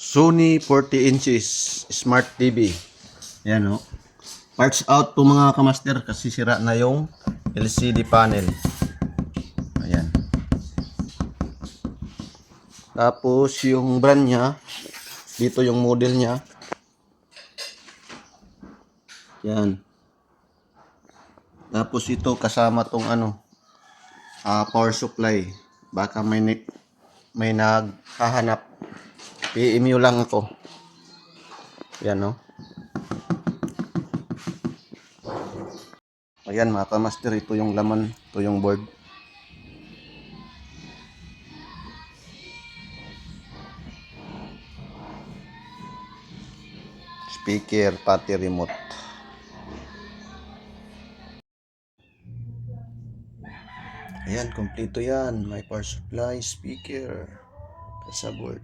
Sony 40 inches Smart TV. Yan o. Parts out to mga kamaster kasi sira na yung LCD panel. Ayan. Tapos yung brand niya, dito yung model niya. Yan. Tapos ito kasama tong power supply. Baka may naghahanap. PMU lang ako. Yan no. Ayan mga kamaster, ito yung laman, ito yung board. Speaker, pati remote. Ayan, kompleto yan. May power supply, speaker, sa board.